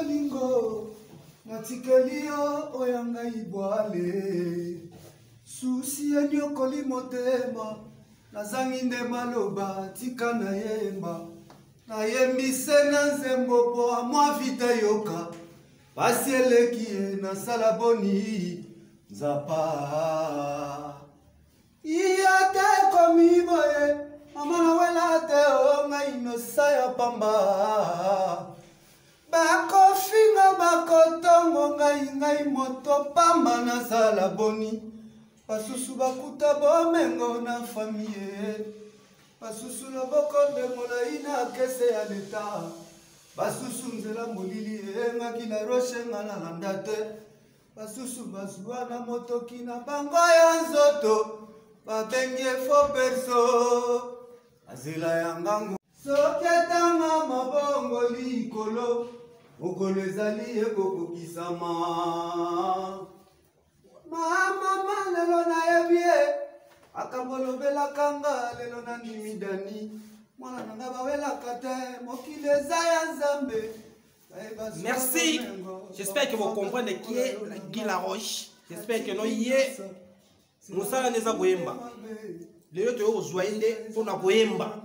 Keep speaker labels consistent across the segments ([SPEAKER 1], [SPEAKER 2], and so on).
[SPEAKER 1] bolingo Natikelio oyanga ibwale Susi enyokoli motema Nazangi nde maloba tika na yemba Na yemise na nzembo po amwa vita yoka Basi elekie na salaboni Nzapa Iyate komi boye Mama na wela te onga inosa ya pamba Bakofinga bakotongo ngai moto pamba na salaboni Basusu bakuta bomengo na famille Basusu loboko ndengola ina kese ya leta Basusu nzela molili engaki na roche nga na landate Basusu bazwa na motoki na bango ya nzoto Babenge fo perso Azela ya ngango Soketanga mabongo likolo Mokolo ezali ekokokisama Mama lelo na yebie Akambolobela kanga lelo na nimidani Mwana nanga bawela kate Mokile zaya nzambe
[SPEAKER 2] Merci. J'espère que vous comprenez qui est Guy Laroche. J'espère que nous y est. Nous sommes les Aboyemba. Les autres ont joindé pour Aboyemba.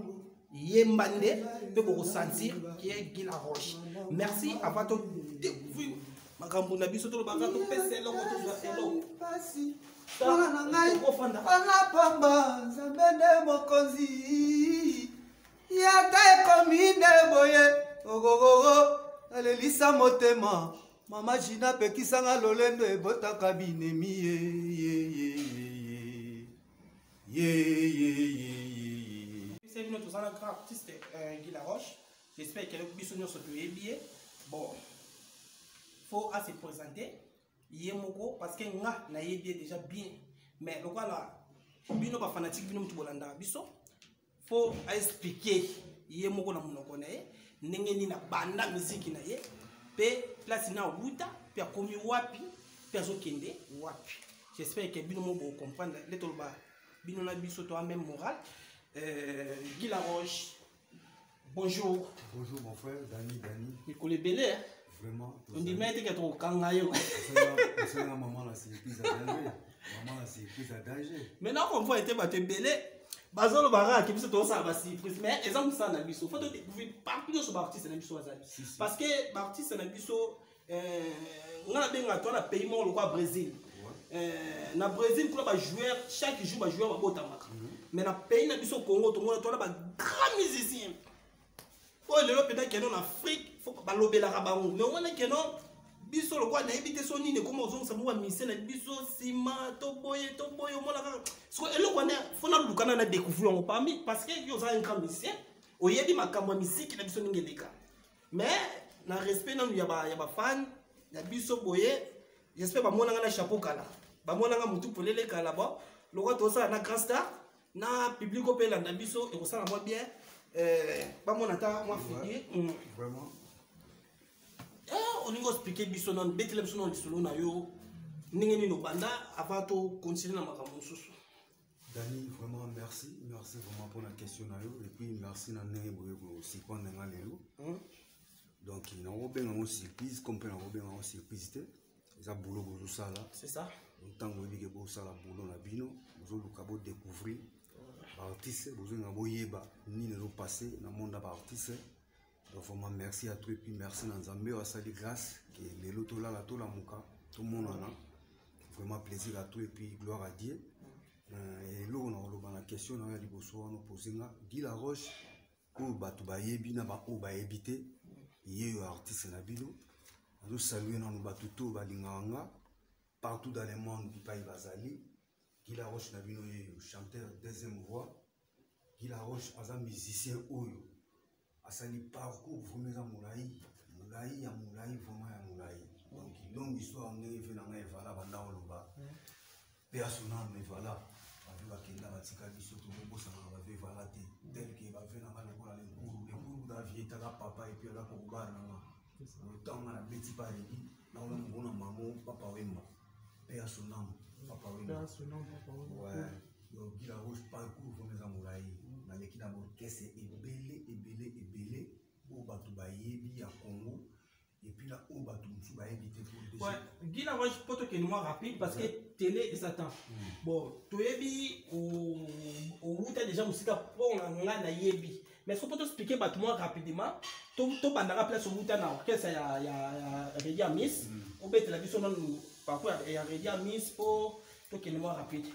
[SPEAKER 2] Yembande peut vous ressentir qui est Guy Laroche. Merci à votre découvrir. Makambo na biso to le banga to pese lo ko to za elo.
[SPEAKER 1] Mwana nangai ana pamba nzambende mokonzi. Yata kominde boye ogogogo alelisa motema mama Jina pekisanga lolendo ebotaka binemi
[SPEAKER 2] C'est notre grand artiste Guy Laroche. J'espère que le bisounours sont bien. Bon, faut se présenter. Yemoko parce que nga na yebie déjà bien. Mais le quoi là, bino pas fanatique bino mutu bolanda biso. Faut expliquer Yemoko na monoko na ye. Ndenge ni na banda musique na ye. Pe place na wuta, pe akomi wapi, pe azokende wapi. J'espère que bino mo bo comprendre les tolba. Bino na biso to même moral. Guy Laroche. Bonjour.
[SPEAKER 1] Bonjour mon frère, Dani.
[SPEAKER 2] Nicolas Belé.
[SPEAKER 1] Vraiment.
[SPEAKER 2] On dit mais que tu kangayo.
[SPEAKER 1] C'est la maman là, c'est plus à danger. Maman là, c'est plus à danger.
[SPEAKER 2] Maintenant qu'on voit être battu Belé. Bazolo bara qui peut se ça va surprise mais exemple ça na biso. Faut découvrir partout de ce artiste na biso azali. Parce que artiste na biso ngala benga to na pays mo le quoi Brésil. Na Brésil pour ba joueur chaque jour ba joueur ba botamaka. Mais na pays na biso Congo to ngona to na ba grand musicien. Oh le peut-être que en Afrique faut ba lobela rabango. Mais on est que non biso le quoi na ebité son nini comme ozong sa mo musicien na biso sima to boye mo la so elo kwana faut na lukana na découvrir on parmi parce que yo za un grand musicien oyebi makambo musique na biso ningeleka. Mais na respect na ya ba fan na biso boye j'espère ba mona na chapeau kala. Ba mona nga mutu polele kala ba le quoi to ça na grand star na public ko pela na biso et ko ça moi bien ba mona ta moi figure
[SPEAKER 1] Vraiment.
[SPEAKER 2] On va expliquer biso non betlem so non solo na yo ndenge no banda avant to continuer na makambo susu.
[SPEAKER 1] Dani, vraiment merci vraiment pour la question na yo et puis merci na ndenge boye ko sipona nga lelo. Donc il na obenga mo surprise comme pe na obenga mo surprise te. Eza boulot bozo sala.
[SPEAKER 2] C'est ça.
[SPEAKER 1] Tant que bige bo sala boulot na bino, bozo luka bo découvrir artiste bozo nga bo yeba ni le passé na monde ba artiste. Donc vraiment merci à toi et puis merci Nanzambe à sali grâce que les loto là la muka tout le monde en a. Vraiment plaisir à toi et puis gloire à Dieu. Et là on a la question na li boso on poser nga Guy Laroche ko batu ba yebi na ba o ba ebité yé artiste na bino. Nous saluons na batu to ba linganga partout dans le monde du pays bazali. Guy Laroche na bino yé chanteur deuxième voix. Guy Laroche as un musicien oyo asali parcours vraiment à moulaï ya moulaï vraiment ya moulaï donc longue histoire on est venu na ngai voilà banda oloba pe asuna mais voilà avec la kenda batika biso to bosa na ba voilà tel que va venir na ko la le cours da vie ta papa et puis là ko bar na le temps na beti pa li na on mona maman papa wemba pe asuna papa wemba ouais donc Guy Laroche parcours vraiment à moulaï na leki na orchestre ebele au batu bayebi ya Congo et puis là au tu vas éviter pour
[SPEAKER 2] ouais Guy Laroche poto que moi rapide parce que télé et Satan bon toyebi au wuta déjà musika pour nga na yebi mais est-ce que peut expliquer bah moi rapidement to bandara place au wuta na orchestre ya Redia Miss au bet la biso non parfois ya Redia Miss pour to que moi rapide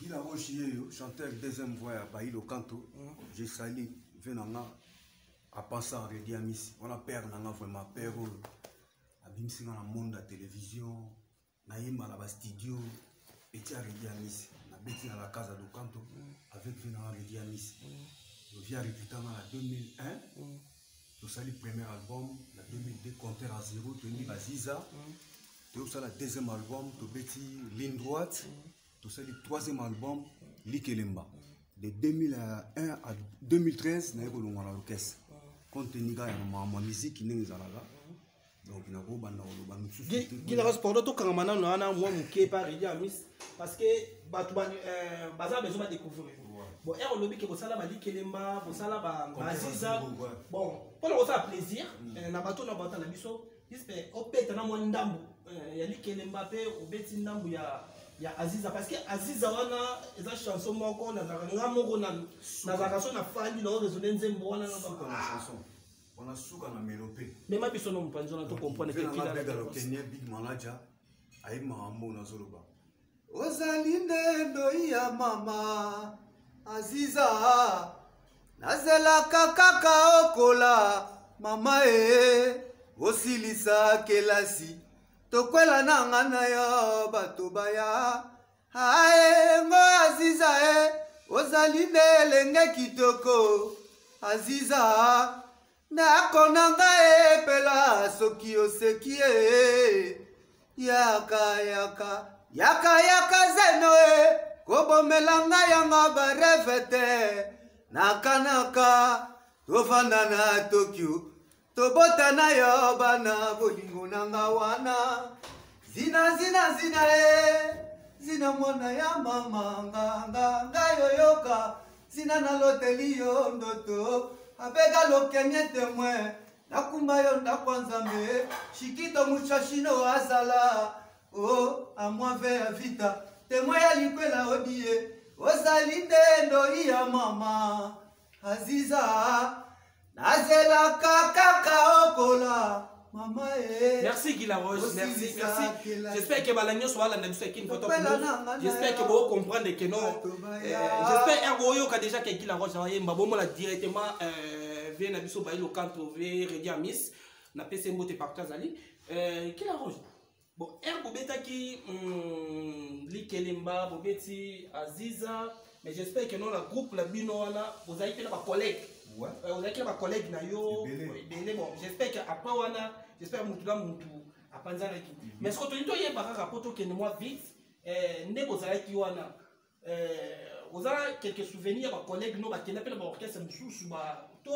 [SPEAKER 1] Guy Laroche chanteur deuxième voix à Baïlo Canto j'ai sali venanga à penser à Redia Miss on a peur nanga vraiment peur abimisi dans le monde de la télévision naïma la studio petit Redia Miss na beti dans la casa do Canto avec venanga Redia Miss je viens réputant en 2001 tout ça le premier album la 2002 compteur à zéro tu mis Aziza tout ça le deuxième album tu beti ligne droite tout ça le troisième album Likelemba de 2001 à 2013 na yeko longa na orchestre compte tenu ga ya ma musique n'est ezalaka donc na ko banda ko ba mususu
[SPEAKER 2] Guy Laroche pour d'autres kamana na moi muké par Redia Miss parce que batu baza besoin de découvrir bon et on lobby que bosala ba Likelemba bosala ba Aziza bon pour le ça plaisir na bato na biso j'espère au pète na mo ndambo ya Likelemba pe au beti ndambo ya Aziza parce que Aziza wana eza chanson moko na nga moko na chanson na fandi na raisonner nzembo wana na
[SPEAKER 1] chanson on a souka na mélopée
[SPEAKER 2] mais ma biso no mpanzo na to comprendre que
[SPEAKER 1] kila le Kenya big manager ai mambo na zoloba ozali ndendo ya mama Aziza nazela kaka okola mama osilisa kelasi tokwela nanga na yo bato baya ngo Aziza ozali ndelenge kitoko Aziza nakonanga pela soki oseki yaka zeno kobomelanga yanga barevete nakanaka tovanda na Tokyo tobota na yo bana bolingo nanga wana zina zina mwana ya mama nga yoyoka zina na loteli yo ndoto abega lokenye temwe nakumba yo ndakwanzambe shikito muchashino azala amwave ya vita temwe ya likwela odie ozali ndendo ya mama Aziza nazela kaka okola mama
[SPEAKER 2] merci Guy Laroche merci j'espère que balanyo soit la ndabiso qui une photo j'espère que vous comprendre que non j'espère ergo yo ka déjà que Guy Laroche va yemba bomo la directement vient na biso Baïlo Canto ve Redia Miss na PC mbote partout azali Guy Laroche bon ergo betaki Likelemba bobeti Aziza mais j'espère que non la groupe la bino wana vous avez fait la collègue ouais on a ma collègue na yo bon j'espère que après wana j'espère mutu apanza na ki mais ce que tu dois y ba rapport que moi vite ndeko za ki wana vous avez quelques souvenirs ba collègue no ba kena pe ba orchestre mususu ba to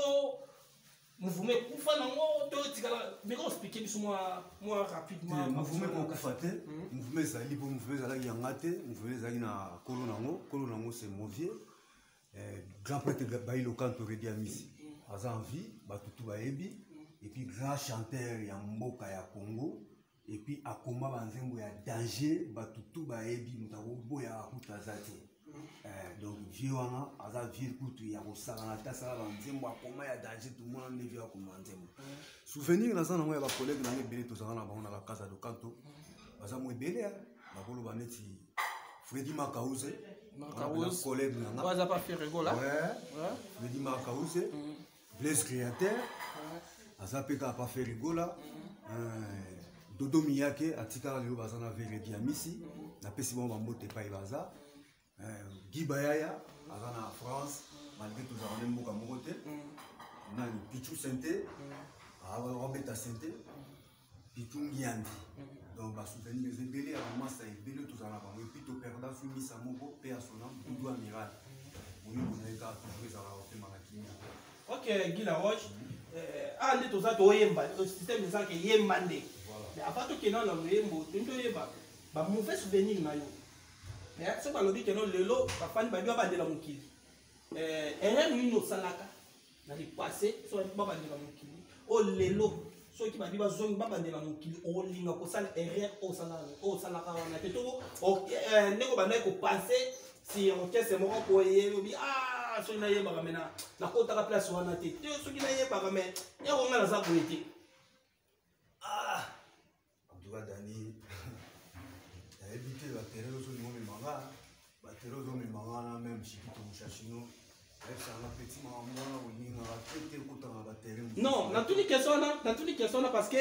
[SPEAKER 2] mouvement kufa na ngo to tikala mais on expliquer biso moi rapidement
[SPEAKER 1] mouvement ko kufa te mouvement za li pour mouvement za ya ngate mouvement za na kolo nango c'est Movier grand prêtre Baïlo Canto Redia Miss aza en vie batutu baebi et puis grand chanteur ya mboka ya Congo et puis akoma banzembo ya danger batutu baebi mutako boya akutazate donc vieux wana aza vieux kutu ya kosala na tasala banzembo akoma ya danger tout le monde ne vient akoma nzembo souvenir na sana ya ba collègue na ngebele tozanga na bango na la casa do Canto baza mo ebele bakolo baneti Freddy Makauze collègue nanga
[SPEAKER 2] baza pas faire rigola
[SPEAKER 1] ouais Freddy Makauze Blaise Créateur azapeka pas faire rigola Dodo Miyake atika lelo baza na Redia Miss na pesi bon bambote pa baza Guy Bayaya aza na France malgré tout ça on aime beaucoup mokote na Pichou Santé Robert Santé Pichou Ngiandi donc ba souvenir les belé à massa et belé tout ça là et puis to perda fumi sa moko pe asona Doudou Amiral on est là toujours ça va faire malaki
[SPEAKER 2] ok Guy Laroche allez tout ça to yemba le système ça que yembande mais à part que non le yembo to yemba ba mauvais souvenir na yo mais c'est pas lobi que non lelo ba fan ba bio ba de la mokili erreur ni no salaka na li passé so ba ba de la mokili o lelo soki babi bazongi babandela mokili olinga kosala erreur osalaka wana te to ndenge bandaki kopense si orchestre moko koye obi soki nayebaka me nakotaka place wana te te soki nayebaka me ekonga naza boye te
[SPEAKER 1] antuka dani nayebi te batere ozolinga omemanga batere ozomemanga na meme chikito mushashino
[SPEAKER 2] non, dans tous les questions, parce que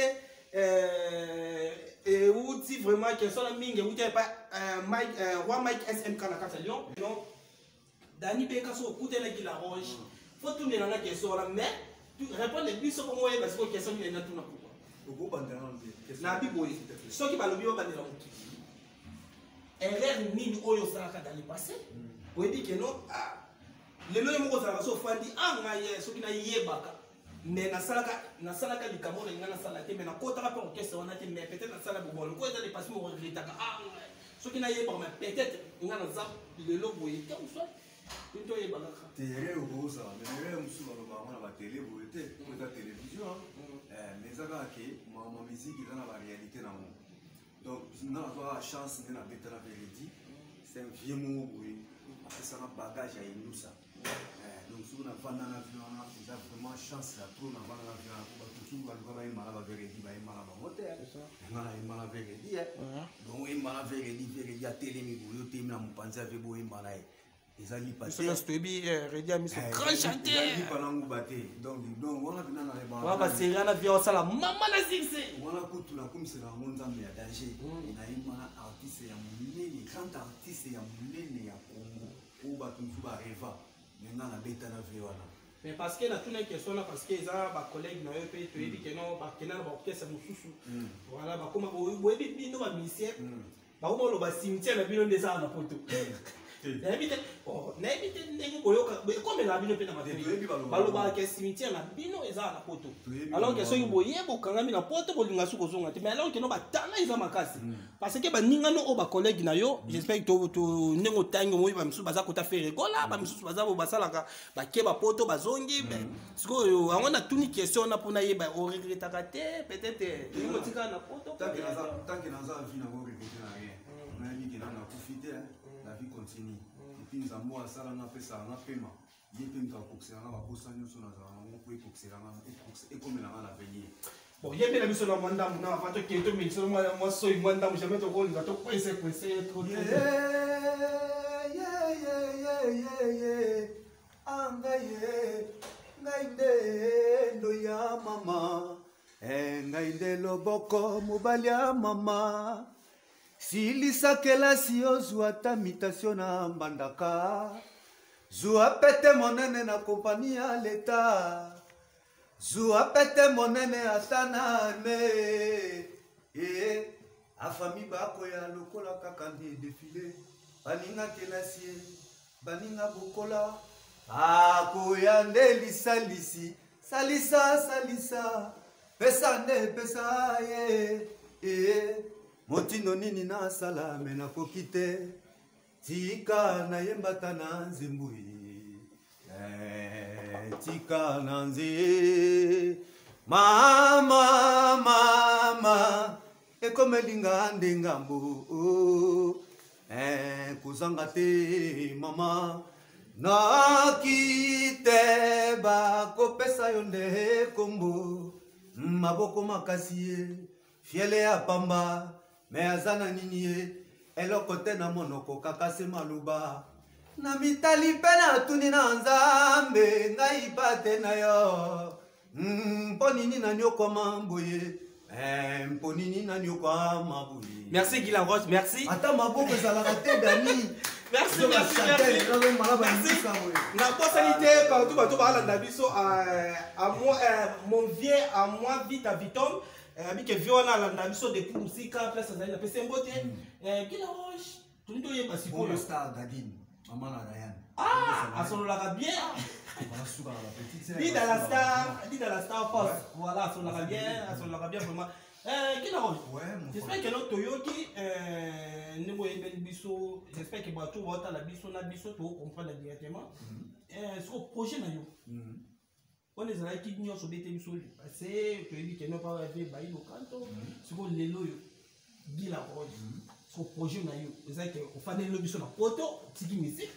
[SPEAKER 2] où dit vraiment question là mingi où t'es pas roi Mike SMK na carte Lyon non Dani Beka so écouter la la roche faut tourner dans la question là mais tu réponds les plus comme moi parce que question il y a tout na pourquoi na biboy ce qui va le bio bandela mokili erreur nini oyo salaka dans le passé on dit que non les lois moko za so fandi ngai soki na yebaka mais nasalaka likambo na ngana sala te mais na kota ka orchestre wana te mais peut-être na sala bobolo ko eza les passes mo regretaka soki na yebaka mais peut-être ngana za le logo yete ou soit tout yebaka
[SPEAKER 1] tere o ça mais musu ba na ba télé bolete ko ta télévision mais ça ka ke ma musique eza na ba réalité na mo donc na la chance de na beta la vérité c'est un vieux mot oui après ça na bagage à inusa donc si on a pas dans l'avion on a vraiment chance à trop dans l'avion pour tout va le mal va vérifier va mal va moteur mal vérifier donc il mal vérifier à télé mi boyo te na mpanza ve boyo mal ezali passé
[SPEAKER 2] ça c'est bien Redi a mis son grand chanteur
[SPEAKER 1] il pas ngo baté donc on a bina na ba
[SPEAKER 2] on va passer na vie ça la maman na zixé
[SPEAKER 1] on a kutu na comme c'est la monzambe ya danger na imana artiste ya munene grand artiste ya munene ya Congo ou ba tout ba reva maintenant la bêta na vie wana
[SPEAKER 2] mais parce que na toute une question là parce que ça ba collègue na yo pe to yebi que non ba kenana ba orchestre mususu voilà ba koma bo yebi bino ba musicien ba ko lo ba cimetière na bino ndeza na poto na yebi te ndenge koyoka comme la bino pe na materi ba lo ba ke cimetière na bino eza na poto alors que soki bo yebo kangami na poto bo linga suko zonga te mais alors que no ba tana eza makasi parce que ba ningano o ba collègue na yo j'espère que to ndenge tangi mo ba mususu baza kota faire école ba mususu baza bo basalaka ba ke ba poto bazongi siko yango na tuni question na pona yeba o regretaka te peut-être ndenge tika na poto
[SPEAKER 1] tant que naza vie na ko regretter na rien na ni que na profiter la vie continue et puis nous avons ça là na pesa na pema yepe mka koksera na ba kosa nyoso na za na ko koksera na et comme na l'avenir
[SPEAKER 2] bon yepe na biso na mwanda na vato ke to minso moi so mwanda jamais to ko nga to coincer trop
[SPEAKER 1] ngai ndelo ya mama ngai ndelo boko mobali ya mama silisa kelasi ozwa ta mitation na mbandaka zwa pete monene na kompani ya leta zwa pete monene ata na me afami bakoya lokola kaka nde defile baninga kelasi baninga bokola akoya nde lisalisi salisa pesa nde pesa ye motindo nini nasala me nakoki te tika nayembata na nzembui tika na nze mama ekomelinga nde ngambo kozanga te mama nakite bakopesa yo nde kombo maboko makasi ye fiele ya pamba me azana nini ye eloko te na monoko kaka se maluba na mitali mpe na tuni na nzambe ngai pate na yo mpo nini naniokoma boye mpo nini naniokoma boye
[SPEAKER 2] merci Guy Laroche merci
[SPEAKER 1] ata maboko ezalaka te Dani
[SPEAKER 2] merci na posalité partout bato balanda biso à moi vite à Vitom abike viona alanda biso depuis musika place azali na pese mbote Guy Laroche tuni to yeba sikoyo
[SPEAKER 1] star Gadine maman na Ryan
[SPEAKER 2] asololaka bien dit dans la star force voilà asololaka bien vraiment Guy Laroche j'espère que notre toyoki ndemo yebeli biso j'espère que bato bota la biso na biso to comprendre directement ce projet na yo on est allé qui nous sur BT sur passé que dit que non pas avec bail au canton c'est bon les loyo Guy la Rose son projet na yo c'est que au fan le biso na poto tiki musique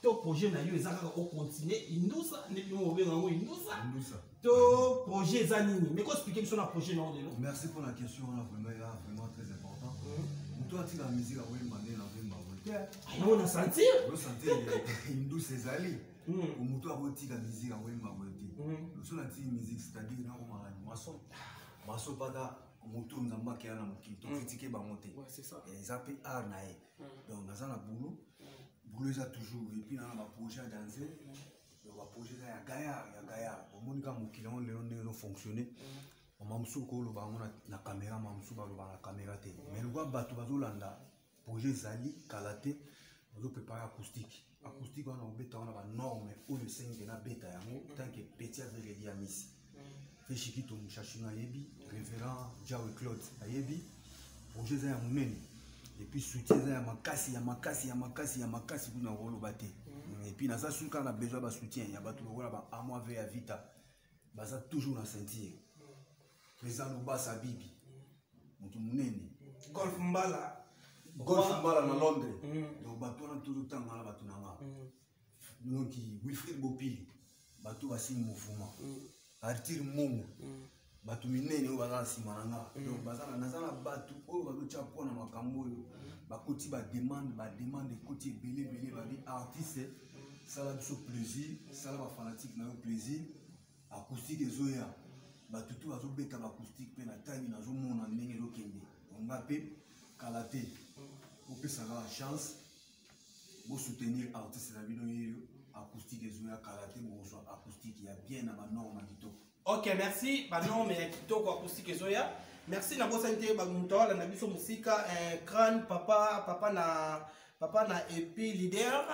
[SPEAKER 2] to projet na yo ezaka ko continuer indusa ne nous obenga ngo indusa to projet zanini mais quoi expliquer sur la projet non lelo.
[SPEAKER 1] Merci pour la question là vraiment très important. Toi tu la musique à Wemba na Wemba
[SPEAKER 2] on a sentir
[SPEAKER 1] indusa ezali mutu abotika musique à Wemba so na ti musique c'est-à-dire na ko maso pada mutu nzamba ke na mokito critiquer bango te
[SPEAKER 2] c'est ça
[SPEAKER 1] ça peut art na donc naza na boulot ça toujours et puis na ba projet à danser ba projet ya gaya au monde comme client le fonctionner mamamsu ko lo bango na caméra mamamsu ba lo ba na caméra te mais le gars bato bazolanda projet zali kalaté bazo préparer acoustique on a obéta on a ba norme ou le 5 na beta yango tant que petit avec les amis fait chikito mchashino yebi révérend Jawe Claude ayebi projet za ya munene et puis soutien za ya makasi kuna rolo baté et puis na ça suka na besoin ba soutien ya bato lokola ba amwa ve ya vita baza toujours na sentir président Lubasa Bibi mutu munene
[SPEAKER 2] golf mbala
[SPEAKER 1] na Londres donc bato na toujours tanga na bato na nga donc Wilfried Bopili bato ba signe mouvement Artir Mongo bato minene o baza sima na nga donc baza na nazana bato o bazo tia pona makambo yo bakoti ba demande koti belé ba di artiste ça la biso plaisir ça la fanatique na yo plaisir acoustique ezoya bato tout bazo beta ba acoustique pe na tani na zo mona ndenge zo kende on ngape kalaté o pesa la chance bo soutenir artiste na bino yo acoustique ezoya kalaté bo so acoustique ya bien na ba norme kitoko.
[SPEAKER 2] Ok, merci. Bah non, mais kitoko acoustique ezoya. Merci na bossa nte ba mutola na biso musika crâne papa na EP leader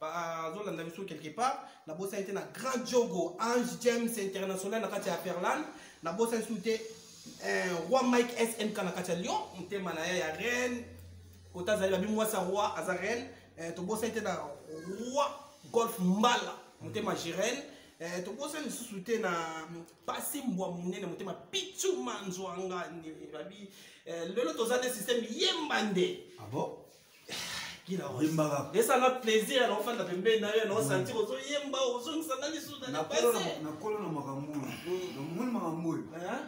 [SPEAKER 2] ba zola na biso quelque part na bossa nte na Grand Jogo Ange James international na kati ya Perlan na bossa nte Roi Mike SNK na kati ya Lyon ntema na ya Rennes kota zali ba bimwa sa Roi Azaren to bossa nte na Roi Golf Mbala ntema Jirene to bossa nsusuté na pasi mbwa munene mutema pichu manzwanga ni babi lelo tozane système yembande
[SPEAKER 1] ah bon
[SPEAKER 2] kila yemba esa na plaisir na ofanda pembe na yo na sentir ozo yemba ozo nsanga ni suda na passé
[SPEAKER 1] na kola na makambo na moni makambo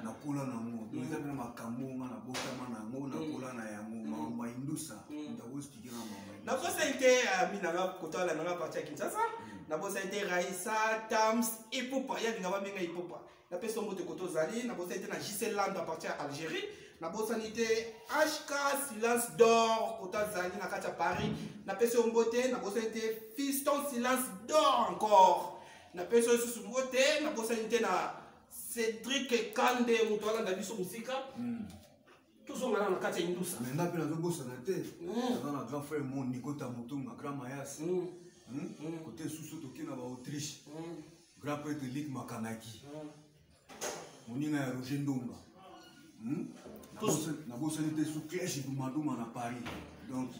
[SPEAKER 1] na kola na ngo nza na makambo na botama na ngo na kola na yango mama indusa ndawostikira mama
[SPEAKER 2] na bossa inte mina na kotala na partie Kinshasa na bossa été Raissa Tams Ipupa ya ngaba benga Ipupa na peso mbote koto zali na bossa été na JC Land à partir à Algérie na bossa été HK Silence d'or kota zali na kata Paris na peso mbote na bossa été Fiston Silence d'or encore na peso susu mbote na bossa été na Cédric Kande mutola na biso musika tous on na kata indusa
[SPEAKER 1] mais na pena zo bossa na te na grand frère mon Nikota Mutunga grand mayas côté sous toki na ba Autriche grand prêtre Lick Makanaki moninga ya Roger Ndonga na bossa nite sous clèche du Maduma na Paris donc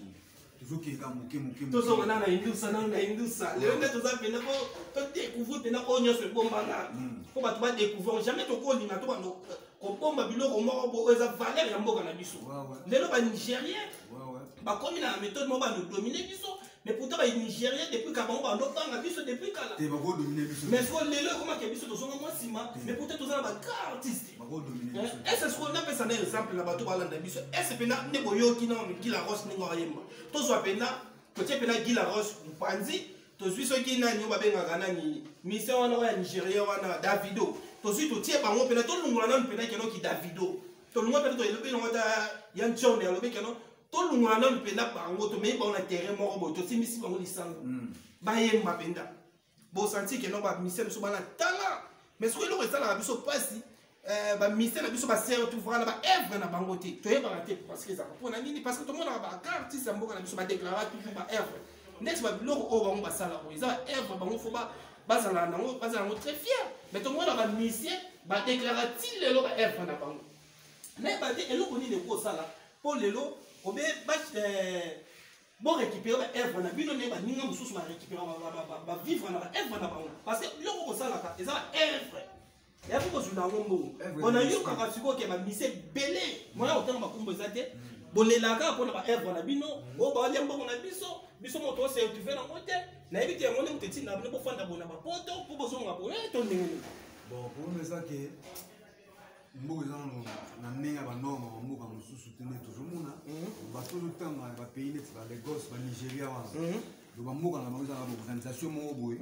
[SPEAKER 1] toujours qui ka moke
[SPEAKER 2] tous on na indusa le nde toza pena ko to découvrir pena ko nyoso bombanga ko ba to ba découvrir jamais to ko linga to ba no ko bomba biloko moko bo eza valeur ya mboka na biso lelo ba Nigérien ba komi na méthode mo ba dominer biso mais pourtant les Nigériens depuis qu'avant on a vu depuis kala mais soit les leurs comment que biso to songa moi sima mais peut-être tous na ba artiste est-ce qu'on appelle ça un exemple là bato balanda biso est-ce pena ne boyo ki na Guy la Roche ningo ayemba to so pena to tie pena Guy la Roche mpanzi to suis so ki na nyo ba benga kana ni mission wana ya Nigeria wana Davido to suis to tie bango pena to lungola na pena keno ki Davido to lungola pena to elobe no ta yan chone elobe keno tout le monde a un peu de mais on a terrain mort to simisi bango lisanga ba yemba penda bo senti que non ba mission so bana talent mais ce que le reste la biso pasi ba mission na biso ba serre tout voir na ba œuvre na bango te to yeba te parce que ça pour na nini parce que tout le monde a ba artiste mboka na biso ba déclarer toujours ba œuvre next ba biloko o bango ba sala ko isa œuvre bango fo ba bazala nango très fier mais tout le monde a ba mission ba déclarer til lelo ba œuvre na bango mais ba te eloko ni le ko sala pour lelo obe bon récupérer ba œuvre na bino ne ba ninga mususu ba récupérer ba vivre na ba œuvre na bango parce que loko ko sala ka eza œuvre ya ko zuna ngombo on a eu ka siko ke ba mise belé moi autant ba kumbo zate bolelaka pona ba œuvre na bino o ba lembo na biso moto se tu fais na moté na ebite ngone muteti na bino fanda bona ba poto po bozonga bo to ndenge
[SPEAKER 1] bon pour me ça que mboka na ndenge ya banorme bamboka mosusu tene tozomona bato lotanga ya bapays neti balagos banigeria wana do bamboka na bango eza na baorganisation moko boye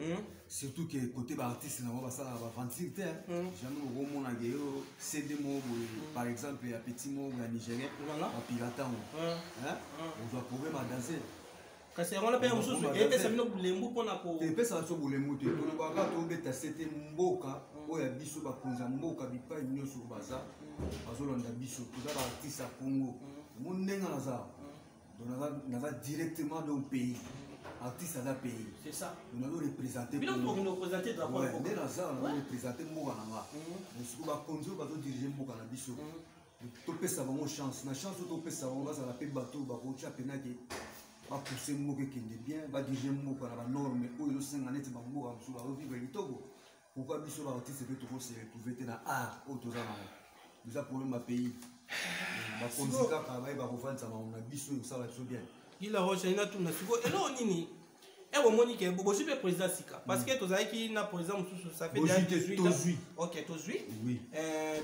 [SPEAKER 1] surtout ke côté baartiste na bango basalaka baventure te jamais okomonaka yo cd moko boye par exemple ya petit moko ya nigérien bapirata ngo ozwa problème adanse
[SPEAKER 2] kasi yango pe mosusu epesa bino bulembu mpona ko
[SPEAKER 1] epesa biso bulembu te tolobaka tobeta sete mboka oyo ya biso bakonzi ya mboka bipai nyonso baza bazolanda biso toza baartiste ya congo mo ndenge naza directement dans pays artiste aza pays nazorepresente nde naza nazorepresente mboka na nga siko bakonzi oyo bazodirige mboka na biso topesa bango chance na chance oyo topesa bango bazala mpe bato bakotya penake bapousse mboka ekende bien badirige mboka na banorme oyo ezosenga neti bamboka mosusu bazovivre kitoko pourquoi biso baartiste mpe tokose retrouve te na art oyo toza nango eza problème ya pays bakonzi kaka bayeba kofandisa bango na biso oyo osala biso bien
[SPEAKER 2] ila roche ina tuna siko elo nini bomoni ke bobosi mpe président sika parce que tozalaki na président mosusu ça fait déjà 18 ans ok tozwi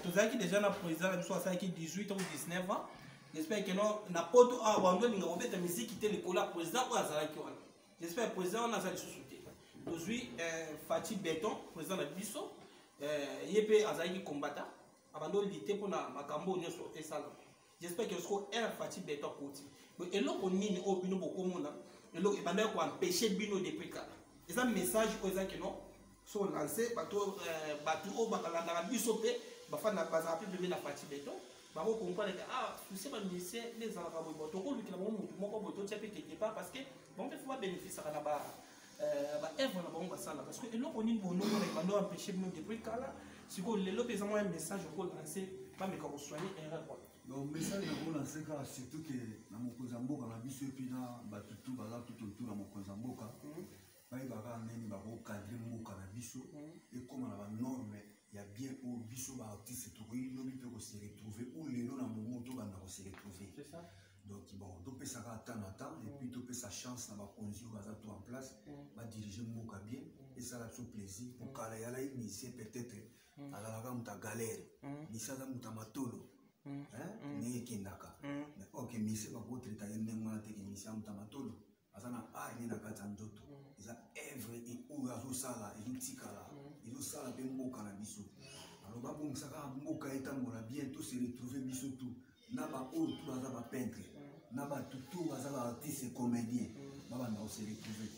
[SPEAKER 2] tozalaki déjà na président na biso asalaki 18 ou 19 ans j'espère que non na poto awa bandolinga kobeta miziki te likolo ya président oyo azalaki wana j'espère président wana aza lisusu te tozwi Fati Beton président na biso ye mpe azalaki kombata abando lite mpona makambo nyonso esala j'espère que siko Fati Beton akoti eloko nini oyo bino bokomona eloko ebandaki koempêche bino depuis kala eza message oyo ezaki no so lance bato oyo bakalandaka biso mpe bazalaka mpe pembe na Fati Beton bango comprendre que souci bamusicien nde ezalaka boye bo tokolukela bango motu moko boye totya mpe quelque part parce que bango mpe fo babénéficiaka na baevre na bango basala parce que eloko nini bonomona ebando empêche bino depuis kala sikoyo lelo mpe eza mwa message okolance bameka kosoigne erreur kwa
[SPEAKER 1] donc message nakolance kaka surtout ke na mokonzi ya mboka na biso epi na bato tu baza tutotu na mokonzi ya mboka bayebaka ndeni bakokadre mboka na biso ekóma na banorme ya bien oyo biso baartiste tokoki lobi mpe kose retrouve ou lelo na momo tobanda kose retrouve donc bon topesaka ata na temps epuis topesa chance na bakonzi oyo baza to en place badirige mboka bien esala biso plaisir pokala yalai misie peut-être azalaka moto ya galère misie aza moto ya matolo ndenge ekendaka mais ok misie bakotreta ye ndenge wana teke misie ya moto ya matolo aza na art ne na kati ya nzoto eza evre oyo azosala ezotikala ezosala mpe mboka na biso alors babongisaka mboka etambola bien tose retrouve biso tu na baoyo tu baza bapeintre na bato tu baza baartiste comédien babanda kose retrouve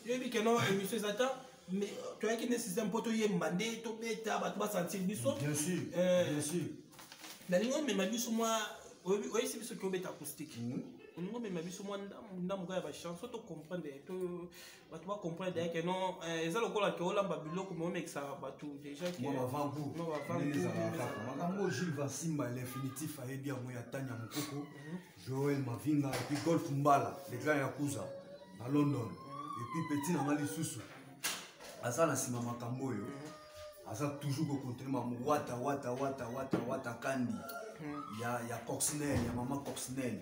[SPEAKER 2] yoyebi keno émission eza ta toyaki ne système mpo toyemba nde tobeta bato basentir biso
[SPEAKER 1] bien sûr
[SPEAKER 2] nalingi omema biso mwa oyebisi biso ki obeta acoustique olingi omema biso mwa ndambo kaka ya bachanson tocomprendre bato bacomprendre yake non eza lokola ke olamba biloko me omekisa bato déjà
[SPEAKER 1] makambo Gilles Vasimba l'infinitif ayebi yango ya tani ya mokoko Joël Mavinga epuis Golf Mbala le grand yakuza na London epuis petit nanga lisusu aza na nsima makambo oyo aza toujours kocontinue wata kandi ya Coccinelle ya mama Coccinelle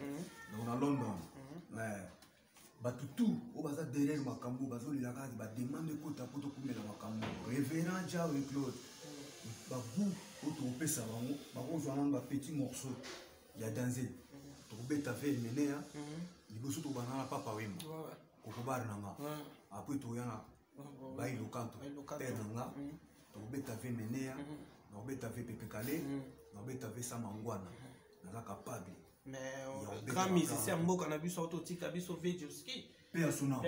[SPEAKER 1] donc na London bato tout oyo baza derrière makambo bazolelaka ati bademande ekota po tokumela makambo révérend Jawe Claude babu oyo tokopesa bango bakozwa nano bapetit morceau ya danse tokobeta ve emenea liboso tokobana na papa wemba kokobare nanga apres toyana bailokanto pere nanga tokobeta ve menea nakobeta ve pepe kale nakobeta ve samangwana naza capable
[SPEAKER 2] grand musicien mboka na biso ototika biso Vedjoski
[SPEAKER 1] personnel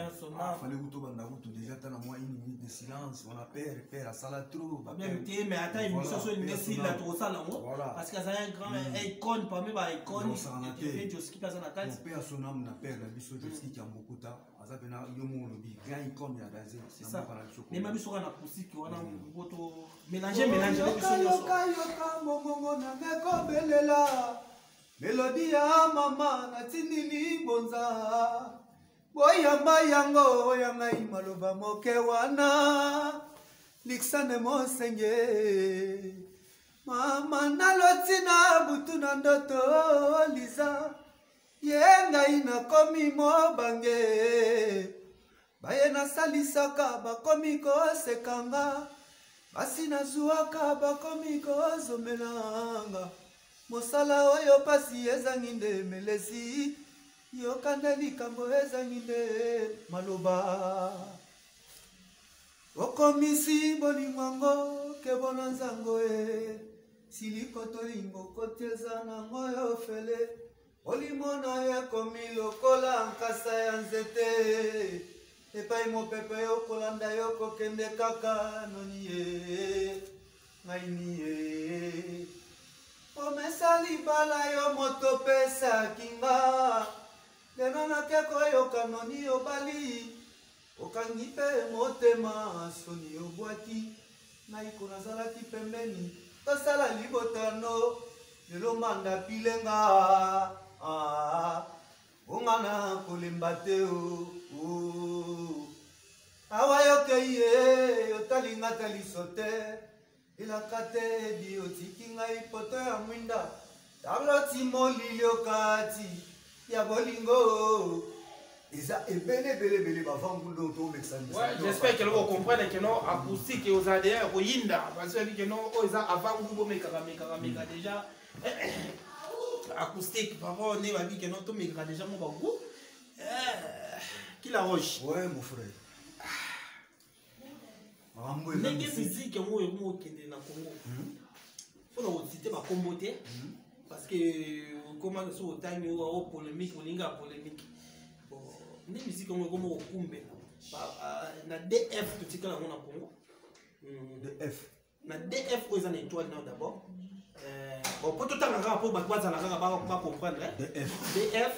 [SPEAKER 1] fallait que tout banda tout déjà dans moi une minute de silence on a père à sala trop
[SPEAKER 2] même té mais attends émission sur une la trop ça là parce que ça un grand icône parmi ba icône Vedjoski pas na kati
[SPEAKER 1] personnel na père la biso Vedjoski qui a beaucoup ta azabena yomo lobi grand icône ya daze
[SPEAKER 2] c'est ça mais ma biso na acoustique wana boto mélanger biso
[SPEAKER 1] yoka mongongo na ngeko belela Melodi ya mama natindili bonza boyamba yango yangai maloba moke wana liksane mosenge mama nalotina butu na ndoto liza yengai nakomi mobange baye nasalisaka bakomi kosekanga basi nazuaka bakomi kozomelanga mosala oyo pasi ezangi nde melesi yokanda likambo ezangi nde maloba okomisi bolingwango kebona nzango silikoto lingo koteza nango yo fele olimona ekomi lokola nkasa ya nzete epai mopepe yokolanda yo kokende kaka noni ye ngaini ye omesa libala yo moto pesaki nga lelo nakeko yoka noni obali okangi mpe motema soni obwaki naiko nazalaki pembeni tosala libotano lelo manda pilenga ongana kolemba te awa yokei ye yotalinga taliso te elaka te di otiki ngai poto ya mwinda tabloti molili okati ya bolingo eza ebele bavangundo tomekisana.
[SPEAKER 2] J'espère que vous comprenez que non acoustique et aux ADR au yinda parce que non aux avangundo mekaka déjà acoustique papa on est babi que non to mekaka déjà mon bango qui la roche.
[SPEAKER 1] Ouais mon frère.
[SPEAKER 2] Ndenge musique moi mo kende na Congo. Faut na citer ba comboté parce que comment sur au time ou polémique ou linga polémique. Bon, ndenge musique moi comme okumbe na DF tout tika na Congo.
[SPEAKER 1] DF.
[SPEAKER 2] Na DF aux en étoile non d'abord. Bon pour tout temps on rapport ba kwa za na ba comprendre DF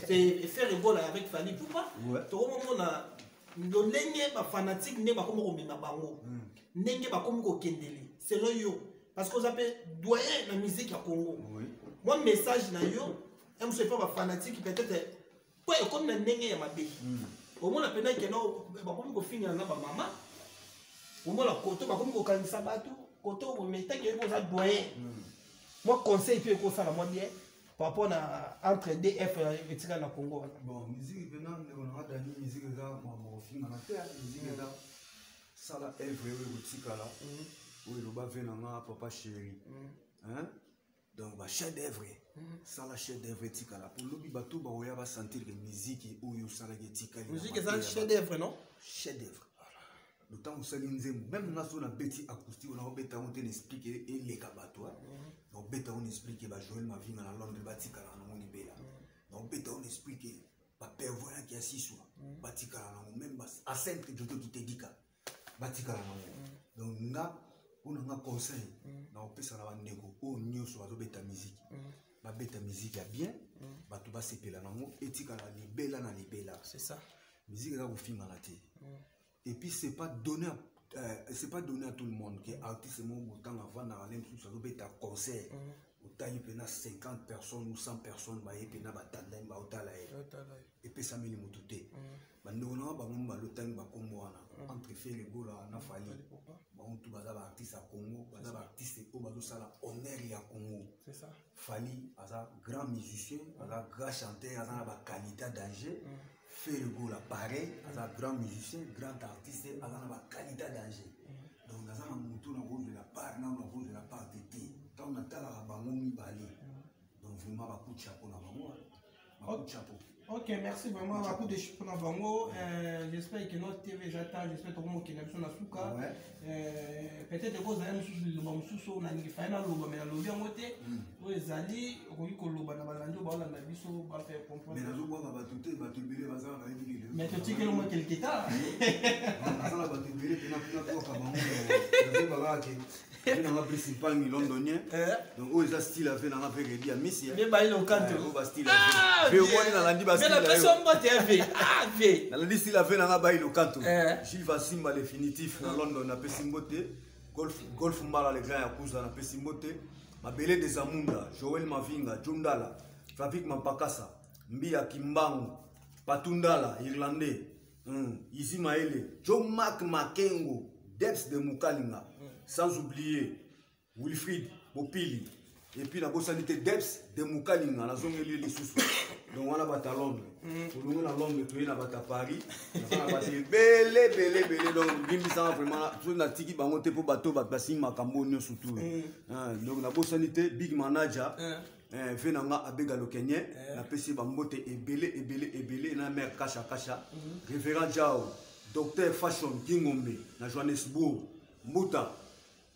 [SPEAKER 2] c'est faire le bol avec Fali Poupa. To moment na ndenge ba fanatique ne ba komo komema bango ndenge ba komo ko kendeli selon yo parce que vous appelez doyen la musique à Congo. Moi message na yo aime se pas ba fanatique peut-être quoi comme na ndenge ya mabe au moins la pena que non ba komo ko finir na ba mama au moins la koto ba komo ko kanisa batu koto ko meta que ko za doyen moi conseil puis ko ça la moi bien par rapport à entre DF et Tika na Congo.
[SPEAKER 1] Bon, musique maintenant, on a dani musique là, mon film en terre, musique là, ça là est vrai oui Tika là, oui le bas vient na papa chéri, hein, donc bah chef d'œuvre, ça là chef d'œuvre Tika là, pour l'obi bateau bah on va sentir que musique ou yo ça là Tika.
[SPEAKER 2] Musique ça chef d'œuvre non?
[SPEAKER 1] Chef d'œuvre. Le temps où ça l'inzem, même na zone petit acoustique on a bêta on t'explique et les kabatois. Donc bêta on explique bah Joël ma vie dans Londres batika là na moni bela. Donc bêta on explique bah pervoyant qui assis sur batika là même à simple de tout qui te dit batika là. Donc nga on a un conseil na opesa na bandeko o nyoso bazo bêta musique. Ba bêta musique ya bien, ba tout ba sepela nango etika la libela na libela.
[SPEAKER 2] C'est ça.
[SPEAKER 1] Musique là vous filme la té. Et puis c'est pas donné à tout le monde que artiste mon autant avant dans l'aime sous ça doit être concert autant il peut 50 personnes ou 100 personnes bah il peut na batandem bah autant là et puis ça mène mototé bah nous on a bah mon l'autant bah comme moi entre faire les gars là na fali bah on tout bah artiste à Congo bah artiste au bah ça là honneur à Congo
[SPEAKER 2] c'est ça
[SPEAKER 1] fali à grand musicien à grand chanteur à la qualité danger fait le goût là pareil as un grand musicien grand artiste as un qualité danger donc as un mouton en rouge de la part non en rouge de la part de thé tant on a tal à bango mi bali donc vraiment ba coup de chapeau na bango ba coup de chapeau.
[SPEAKER 2] Ok, merci vraiment à coup de chapeau na bango. J'espère que notre TV j'attends, j'espère que tout le monde qui n'a pas na souka peut-être que vous allez nous le bon sous na ngi final loba mais lobi en côté vous zali okoki ko loba na balandi ba la na biso ba faire comprendre
[SPEAKER 1] mais nazo ba ba tuté ba tubile ba za na ngi
[SPEAKER 2] mais tu sais que le moins quelque temps
[SPEAKER 1] ça la ba tubile pena ko ka bango ba ba ke na la principal ni londonien donc o za style a fait na fait ready à Messi
[SPEAKER 2] mais ba il au canto
[SPEAKER 1] o ba style a fait o na landi ba style
[SPEAKER 2] mais la personne ba TV fait
[SPEAKER 1] na landi style a fait na ba il au canto Gilles va simba définitif na London na pesimbote golf mbala les grands ya kuza na pesimbote Mabele des Amunda, Joël Mavinga, Jundala, Fafik Mampakasa, Mbia Kimbangu, Patundala, Irlandais, Isi Maele, John Mac Makengo, Debs de Mukalinga, sans oublier Wilfried Bopili, et puis la bosanité Debs de Mukalinga, la zone de sous. Donc on a battu à Londres. Pour nous, à Londres, tu es à Paris. On a battu belé. Donc, Bimisa vraiment, tout le tiki bangote pour bateau, batasi makambo nyo surtout. Donc la bosanité, big manager. Fait nanga abega le Kenya, la PC bambote et belé, na mère kasha. Révérend Jao, docteur fashion Kingombe, na Johannesburg, Mbuta.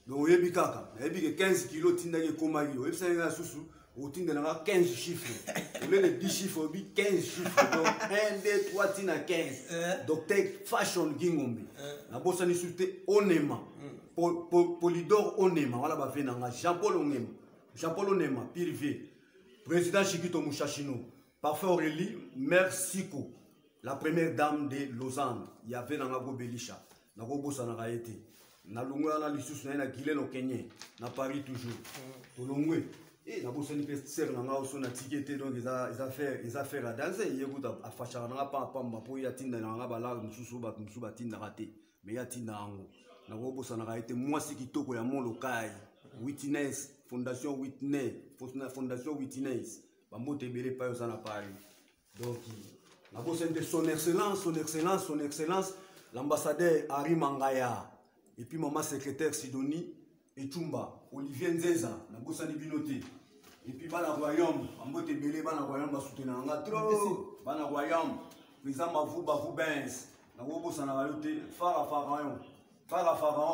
[SPEAKER 1] Donc yebi kaka, yebi 15 kilos tindage komagi, yebi ça susu. Au titre de 15 chiffres. Au lieu de 10 chiffres, 15 chiffres. Donc 1, 2, 3, tina 15. Docteur Fashion Gingombe. La bosse en insulté Onema. Polydor Onema. Voilà, bah, Jean-Paul Onema. Jean-Paul Onema, Pirivé. Président Chiquito Mouchachino. Parfait Aurélie, Mère Siko. La première dame de Lausanne. Il y avait dans la Belisha. Na bossa na été. Na lungwa na lisusu na Guilén au Kenya. Na Paris toujours. Tolongwe. Et la bosse ni sert na ngao na ticket donc ils affaires à danser il écoute à fachara na pa pour ya tinda na ngaba la mususu ba tinda raté mais ya tinda ango na go bossa na été moi si kitoko ya mon local Witness fondation Witness ba mote belé pa yo na Paris donc la bosse de son excellence l'ambassadeur Harry Mangaya et puis maman secrétaire Sidonie et Chumba Olivier Nzeza na bossa ni binoté. Et puis, bana royaume, ambote belé, bana royaume, ba soutenir nga trop. Bana royaume, président Mavou Benz, na gobo sana rayote, Pharaon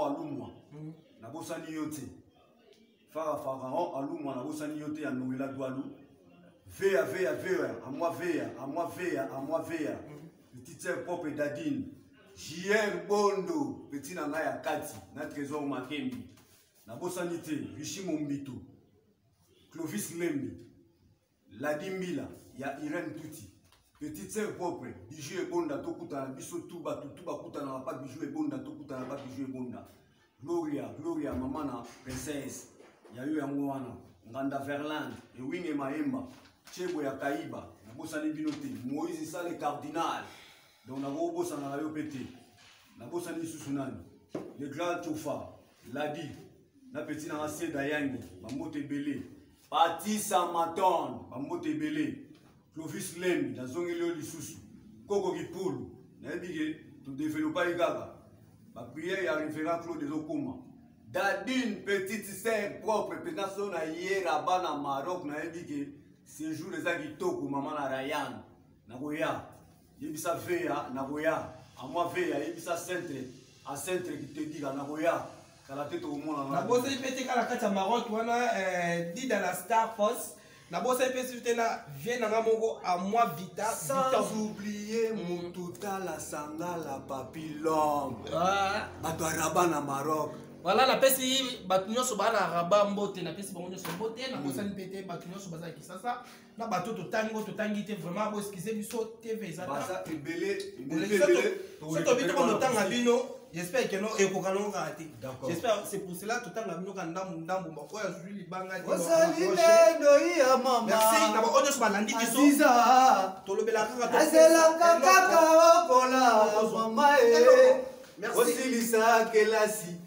[SPEAKER 1] alumwa. Na bossa ni yote. Pharaon alumwa na bossa ni yote ya Noela Doualou. Vea, à moi vea. Petit tiers propre d'Adine. JR Bondo, petit nanga ya Kati, na trésor Makembi. Na bossa ni te, Rishi Mombito. Clovis Lembi, Ladimbila, il y a Irène Touti. Petite sœur propre, bijou et bonda, tokuta, biso tuba kuta na pas bijou et bonda, tokuta na pas bijou et bonda. Gloria, mamana, princesse. Il y a eu un moana, Nganda Verland, et Winge Maemba, Chebo ya Kaiba, na bossa ni binoté, Moïse ça le cardinal. Donc na go bossa na rayo pété. Na bossa ni susunani. Le grand Toufa, Ladi, na petit na asie dayangi, Mamote Belé. Patissa Maton, Mamote Belé, Clovis Lembi, la zone de Lisusu, Koko Kipoulou, Nabigé, tout développé Gaga. Ma prière est à référent Claude des Okoma. Dadine, petite sœur propre, pénation na hier à Bana Maroc, Nabigé, séjour des Agitoko, maman na Ryan, Nagoya, Yebisa Veya, Nagoya, à moi Veya, Yebisa Centre, à Centre qui te dit à Nagoya. La bosse est pété à la carte à Maroc, dit dans la Star Force. La bosse est pété là, vient à moi vita. Sans oublier mon total la sanga la papillon. Batouaraba na Maroc.
[SPEAKER 2] Voilà la pesi batunyo so bana raba mbote na pesi bango so mbote na bossa ni pété batunyo so baza ki sasa na bato to tangi te vraiment bo excuser biso TV ça.
[SPEAKER 1] Basa ebele
[SPEAKER 2] surtout bito ko tanga bino. J'espère que non, et qu'on a raté. J'espère, c'est pour cela que tout le monde a dit merci.